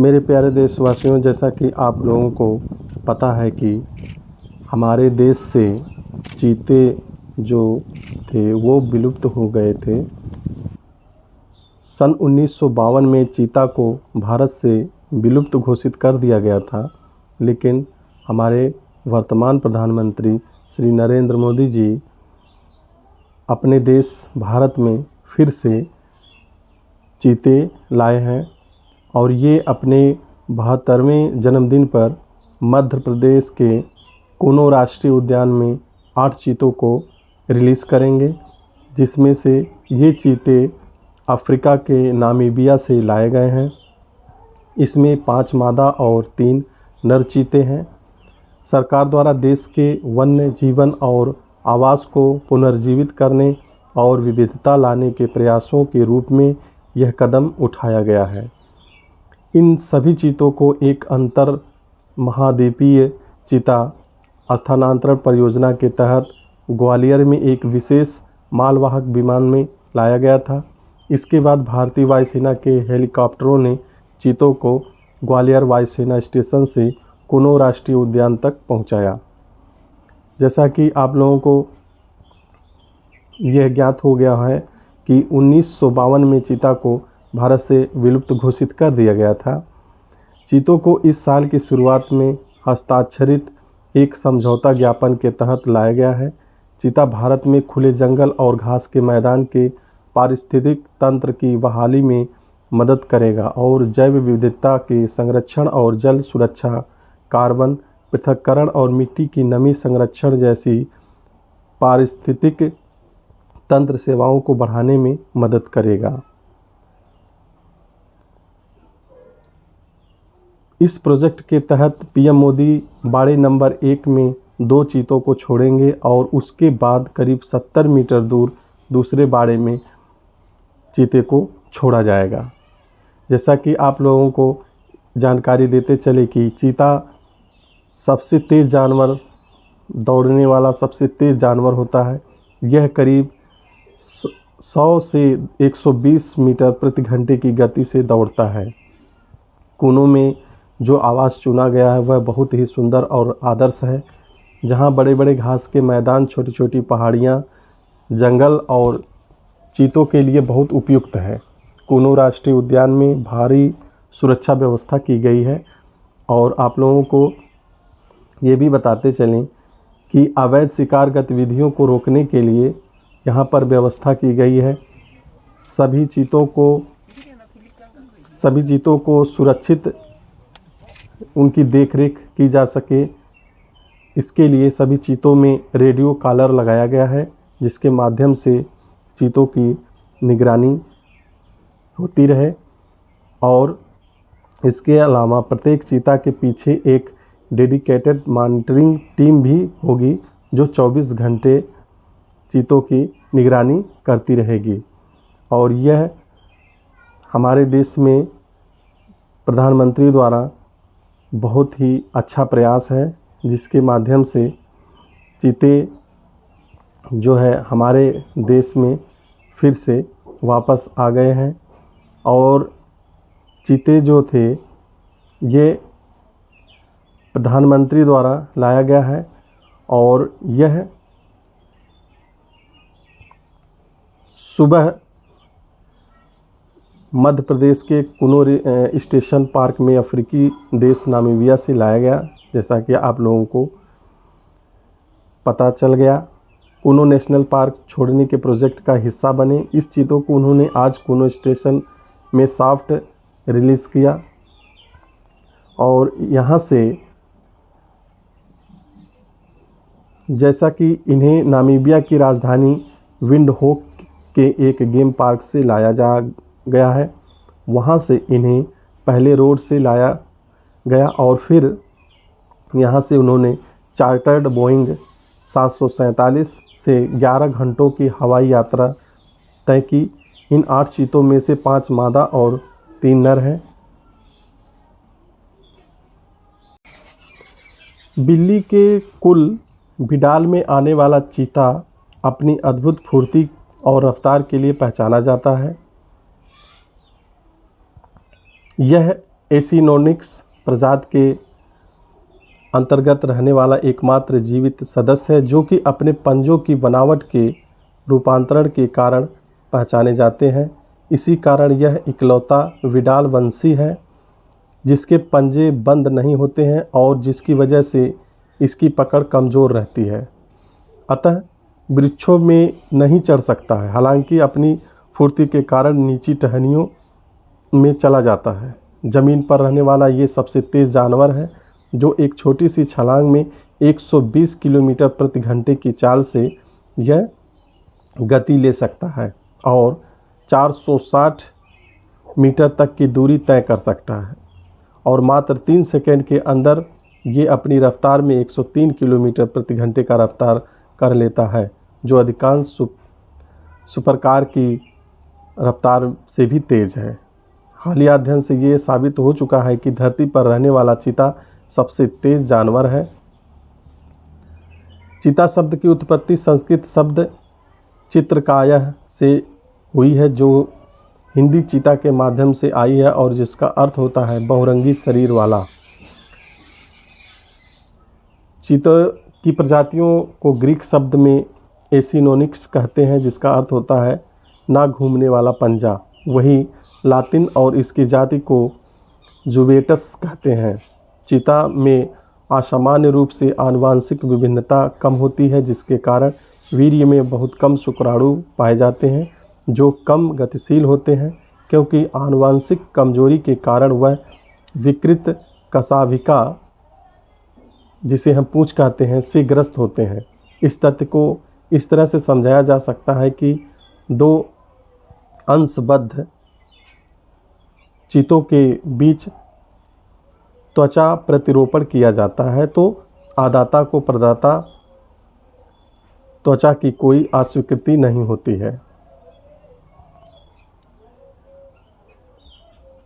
मेरे प्यारे देशवासियों, जैसा कि आप लोगों को पता है कि हमारे देश से चीते जो थे वो विलुप्त हो गए थे। सन 1952 में चीता को भारत से विलुप्त घोषित कर दिया गया था, लेकिन हमारे वर्तमान प्रधानमंत्री श्री नरेंद्र मोदी जी अपने देश भारत में फिर से चीते लाए हैं और ये अपने 72वें जन्मदिन पर मध्य प्रदेश के कूनो राष्ट्रीय उद्यान में 8 चीतों को रिलीज़ करेंगे, जिसमें से ये चीते अफ्रीका के नामीबिया से लाए गए हैं। इसमें 5 मादा और 3 नर चीते हैं। सरकार द्वारा देश के वन्य जीवन और आवास को पुनर्जीवित करने और विविधता लाने के प्रयासों के रूप में यह कदम उठाया गया है। इन सभी चीतों को एक अंतर महाद्वीपीय चीता स्थानांतरण परियोजना के तहत ग्वालियर में एक विशेष मालवाहक विमान में लाया गया था। इसके बाद भारतीय वायुसेना के हेलीकॉप्टरों ने चीतों को ग्वालियर वायुसेना स्टेशन से कूनो राष्ट्रीय उद्यान तक पहुंचाया। जैसा कि आप लोगों को यह ज्ञात हो गया है कि 1952 में चीता को भारत से विलुप्त घोषित कर दिया गया था। चीतों को इस साल की शुरुआत में हस्ताक्षरित एक समझौता ज्ञापन के तहत लाया गया है। चीता भारत में खुले जंगल और घास के मैदान के पारिस्थितिक तंत्र की बहाली में मदद करेगा और जैव विविधता के संरक्षण और जल सुरक्षा, कार्बन पृथक्करण और मिट्टी की नमी संरक्षण जैसी पारिस्थितिक तंत्र सेवाओं को बढ़ाने में मदद करेगा। इस प्रोजेक्ट के तहत पीएम मोदी बाड़े नंबर 1 में 2 चीतों को छोड़ेंगे और उसके बाद करीब 70 मीटर दूर दूसरे बाड़े में चीते को छोड़ा जाएगा। जैसा कि आप लोगों को जानकारी देते चले कि चीता सबसे तेज़ जानवर, दौड़ने वाला सबसे तेज़ जानवर होता है। यह करीब 100 से 120 मीटर प्रति घंटे की गति से दौड़ता है। कूनो में जो आवास चुना गया है वह बहुत ही सुंदर और आदर्श है, जहां बड़े बड़े घास के मैदान, छोटी छोटी पहाड़ियां, जंगल और चीतों के लिए बहुत उपयुक्त है। कूनो राष्ट्रीय उद्यान में भारी सुरक्षा व्यवस्था की गई है। और आप लोगों को ये भी बताते चलें कि अवैध शिकार गतिविधियों को रोकने के लिए यहाँ पर व्यवस्था की गई है। सभी चीतों को सुरक्षित उनकी देखरेख की जा सके, इसके लिए सभी चीतों में रेडियो कॉलर लगाया गया है, जिसके माध्यम से चीतों की निगरानी होती रहे। और इसके अलावा प्रत्येक चीता के पीछे एक डेडिकेटेड मॉनिटरिंग टीम भी होगी, जो 24 घंटे चीतों की निगरानी करती रहेगी। और यह हमारे देश में प्रधानमंत्री द्वारा बहुत ही अच्छा प्रयास है, जिसके माध्यम से चीते जो है हमारे देश में फिर से वापस आ गए हैं। और चीते जो थे ये प्रधानमंत्री द्वारा लाया गया है और यह सुबह मध्य प्रदेश के कूनो स्टेशन पार्क में अफ्रीकी देश नामीबिया से लाया गया। जैसा कि आप लोगों को पता चल गया, कूनो नेशनल पार्क छोड़ने के प्रोजेक्ट का हिस्सा बने। इस चीतों को उन्होंने आज कूनो स्टेशन में सॉफ्ट रिलीज़ किया और यहाँ से जैसा कि इन्हें नामीबिया की राजधानी विंडहोक के एक गेम पार्क से लाया जा गया है, वहाँ से इन्हें पहले रोड से लाया गया और फिर यहाँ से उन्होंने चार्टर्ड बोइंग 747 से 11 घंटों की हवाई यात्रा तय की। इन 8 चीतों में से 5 मादा और 3 नर हैं। बिल्ली के कुल बिडाल में आने वाला चीता अपनी अद्भुत फुर्ती और रफ्तार के लिए पहचाना जाता है। यह एसिनोनिक्स प्रजाति के अंतर्गत रहने वाला एकमात्र जीवित सदस्य है जो कि अपने पंजों की बनावट के रूपांतरण के कारण पहचाने जाते हैं। इसी कारण यह इकलौता विडाल वंशी है जिसके पंजे बंद नहीं होते हैं और जिसकी वजह से इसकी पकड़ कमज़ोर रहती है। अतः वृक्षों में नहीं चढ़ सकता है, हालांकि अपनी फुर्ती के कारण नीची टहनियों में चला जाता है। ज़मीन पर रहने वाला ये सबसे तेज़ जानवर है जो एक छोटी सी छलांग में 120 किलोमीटर प्रति घंटे की चाल से यह गति ले सकता है और 460 मीटर तक की दूरी तय कर सकता है और मात्र 3 सेकंड के अंदर ये अपनी रफ्तार में 103 किलोमीटर प्रति घंटे का रफ्तार कर लेता है, जो अधिकांश सुपरकार की रफ्तार से भी तेज़ है। हालिया अध्ययन से ये साबित हो चुका है कि धरती पर रहने वाला चीता सबसे तेज़ जानवर है। चीता शब्द की उत्पत्ति संस्कृत शब्द चित्रकायः से हुई है जो हिंदी चीता के माध्यम से आई है और जिसका अर्थ होता है बहुरंगी शरीर वाला। चीतों की प्रजातियों को ग्रीक शब्द में एसिनोनिक्स कहते हैं जिसका अर्थ होता है ना घूमने वाला पंजा। वही लातिन और इसकी जाति को जुवेटस कहते हैं। चीता में असामान्य रूप से आनुवांशिक विभिन्नता कम होती है जिसके कारण वीर्य में बहुत कम शुक्राणु पाए जाते हैं जो कम गतिशील होते हैं, क्योंकि आनुवांशिक कमजोरी के कारण वह विकृत कशाभिका जिसे हम पूंछ कहते हैं से ग्रस्त होते हैं। इस तथ्य को इस तरह से समझाया जा सकता है कि दो अंशबद्ध चीतों के बीच त्वचा प्रतिरोपण किया जाता है तो आदाता को प्रदाता त्वचा की कोई अस्वीकृति नहीं होती है।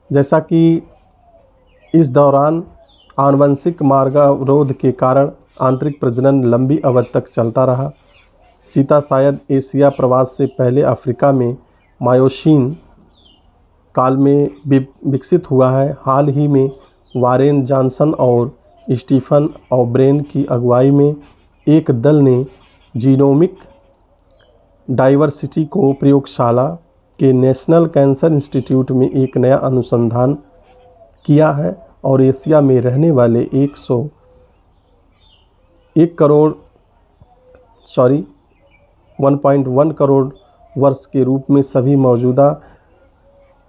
जैसा कि इस दौरान आनुवंशिक मार्गावरोध के कारण आंतरिक प्रजनन लंबी अवधि तक चलता रहा। चीता शायद एशिया प्रवास से पहले अफ्रीका में मायोसीन काल में विकसित हुआ है। हाल ही में वारेन जॉनसन और स्टीफन ओब्रेन की अगुवाई में एक दल ने जीनोमिक डाइवर्सिटी को प्रयोगशाला के नेशनल कैंसर इंस्टीट्यूट में एक नया अनुसंधान किया है और एशिया में रहने वाले 1.1 करोड़ वर्ष के रूप में सभी मौजूदा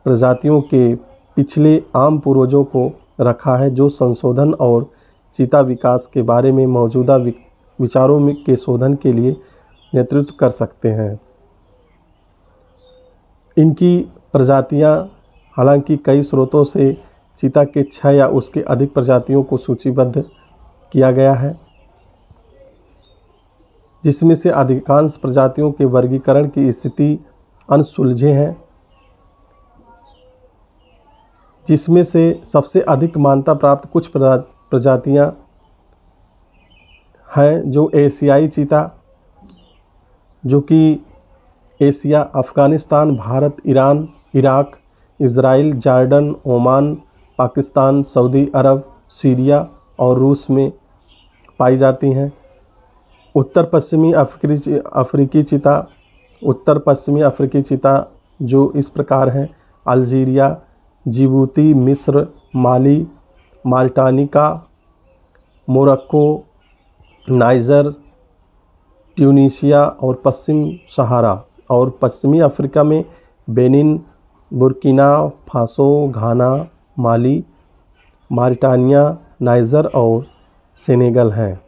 प्रजातियों के पिछले आम पूर्वजों को रखा है, जो संशोधन और चीता विकास के बारे में मौजूदा विचारों के शोधन के लिए नेतृत्व कर सकते हैं। इनकी प्रजातियां हालांकि कई स्रोतों से चीता के 6 या उसके अधिक प्रजातियों को सूचीबद्ध किया गया है, जिसमें से अधिकांश प्रजातियों के वर्गीकरण की स्थिति अनसुलझे हैं, जिसमें से सबसे अधिक मान्यता प्राप्त कुछ प्रजातियां हैं जो एशियाई चीता, जो कि Asia, Afghanistan, Bharat, Iran, Iraq, Israel, Jordan, Oman, Pakistan, Saudi Arab, Syria और रूस में पाई जाती हैं। उत्तर पश्चिमी अफ्रीकी चीता जो इस प्रकार हैं: अल्जीरिया, जिबूती, मिस्र, माली, मारिटानिका, मोरक्को, नाइजर, ट्यूनीशिया और पश्चिम सहारा। और पश्चिमी अफ्रीका में बेनिन, बुर्किना फासो, घाना, माली, मारिटानिया, नाइजर और सेनेगल हैं।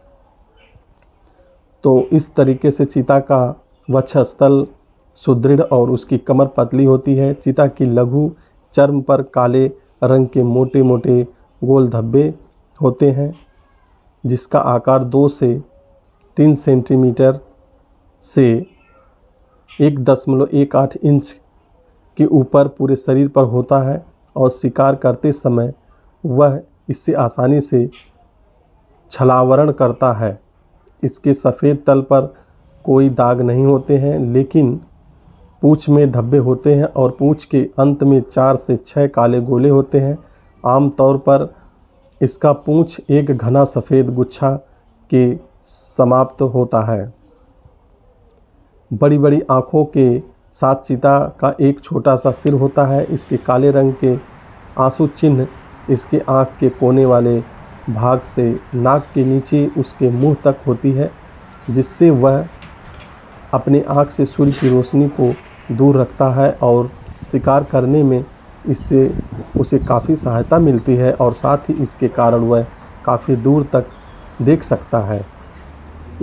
तो इस तरीके से चीता का वक्षस्थल सुदृढ़ और उसकी कमर पतली होती है। चीता की लघु चर्म पर काले रंग के मोटे मोटे गोल धब्बे होते हैं, जिसका आकार 2 से 3 सेंटीमीटर से 1.18 इंच के ऊपर पूरे शरीर पर होता है और शिकार करते समय वह इससे आसानी से छलावरण करता है। इसके सफ़ेद तल पर कोई दाग नहीं होते हैं, लेकिन पूँछ में धब्बे होते हैं और पूँछ के अंत में 4 से 6 काले गोले होते हैं। आम तौर पर इसका पूंछ एक घना सफ़ेद गुच्छा के समाप्त होता है। बड़ी बड़ी आँखों के साथ चीता का एक छोटा सा सिर होता है। इसके काले रंग के आंसू चिन्ह इसके आँख के कोने वाले भाग से नाक के नीचे उसके मुंह तक होती है, जिससे वह अपनी आँख से सूर्य की रोशनी को दूर रखता है और शिकार करने में इससे उसे काफ़ी सहायता मिलती है और साथ ही इसके कारण वह काफ़ी दूर तक देख सकता है।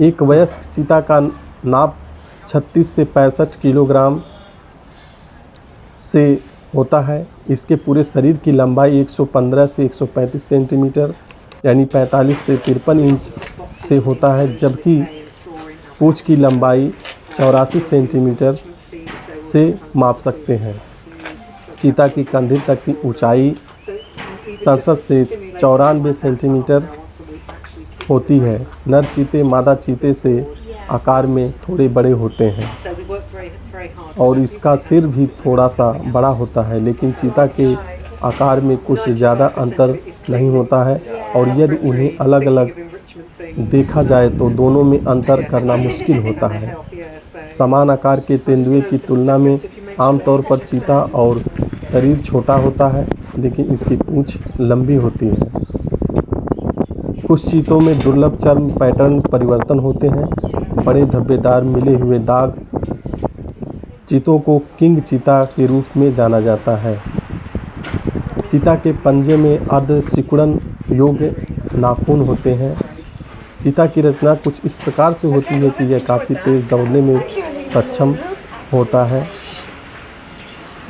एक वयस्क चीता का नाप 36 से 65 किलोग्राम से होता है। इसके पूरे शरीर की लंबाई 115 से 135 सेंटीमीटर यानी 45 से 53 इंच से होता है, जबकि पूंछ की लंबाई 84 सेंटीमीटर से माप सकते हैं। चीता की कंधे तक की ऊंचाई 67 से 94 सेंटीमीटर होती है। नर चीते मादा चीते से आकार में थोड़े बड़े होते हैं और इसका सिर भी थोड़ा सा बड़ा होता है, लेकिन चीता के आकार में कुछ ज़्यादा अंतर नहीं होता है और यदि उन्हें अलग अलग देखा जाए तो दोनों में अंतर करना मुश्किल होता है। समान आकार के तेंदुए की तुलना में आमतौर पर चीता और शरीर छोटा होता है, लेकिन इसकी पूंछ लंबी होती है। कुछ चीतों में दुर्लभ चर्म पैटर्न परिवर्तन होते हैं। बड़े धब्बेदार मिले हुए दाग चीतों को किंग चीता के रूप में जाना जाता है। चीता के पंजे में अर्ध सिकुड़न योग्य नाखून होते हैं। चीता की रचना कुछ इस प्रकार से होती है कि यह काफ़ी तेज़ दौड़ने में सक्षम होता है।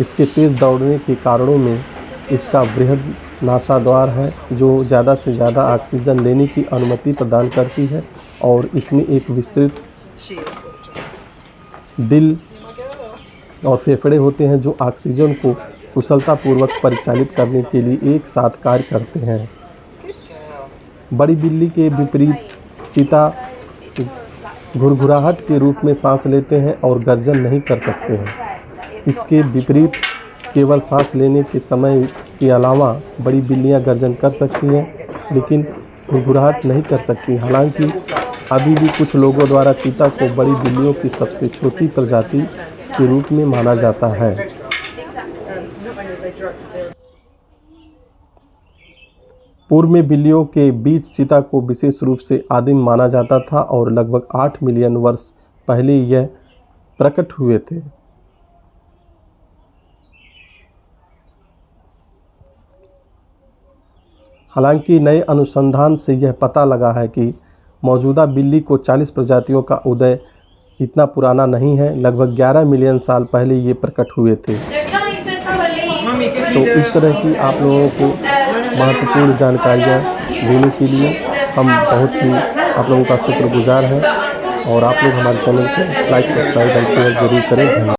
इसके तेज़ दौड़ने के कारणों में इसका बृहद नासाद्वार है, जो ज़्यादा से ज़्यादा ऑक्सीजन लेने की अनुमति प्रदान करती है और इसमें एक विस्तृत दिल और फेफड़े होते हैं, जो ऑक्सीजन को कुशलतापूर्वक परिचालित करने के लिए एक साथ कार्य करते हैं। बड़ी बिल्ली के विपरीत चीता घुरघुराहट के रूप में सांस लेते हैं और गर्जन नहीं कर सकते हैं। इसके विपरीत केवल सांस लेने के समय के अलावा बड़ी बिल्लियां गर्जन कर सकती हैं, लेकिन घुरघुराहट नहीं कर सकती। हालांकि अभी भी कुछ लोगों द्वारा चीता को बड़ी बिल्लियों की सबसे छोटी प्रजाति के रूप में माना जाता है। पूर्व में बिल्लियों के बीच चीता को विशेष रूप से आदिम माना जाता था और लगभग 8 मिलियन वर्ष पहले यह प्रकट हुए थे। हालांकि नए अनुसंधान से यह पता लगा है कि मौजूदा बिल्ली को 40 प्रजातियों का उदय इतना पुराना नहीं है। लगभग 11 मिलियन साल पहले ये प्रकट हुए थे। तो इस तरह की आप लोगों को महत्वपूर्ण जानकारियाँ देने के लिए हम बहुत ही आप लोगों का शुक्रगुजार हैं और आप लोग हमारे चैनल को लाइक, सब्सक्राइब और शेयर जरूर करें। धन्यवाद।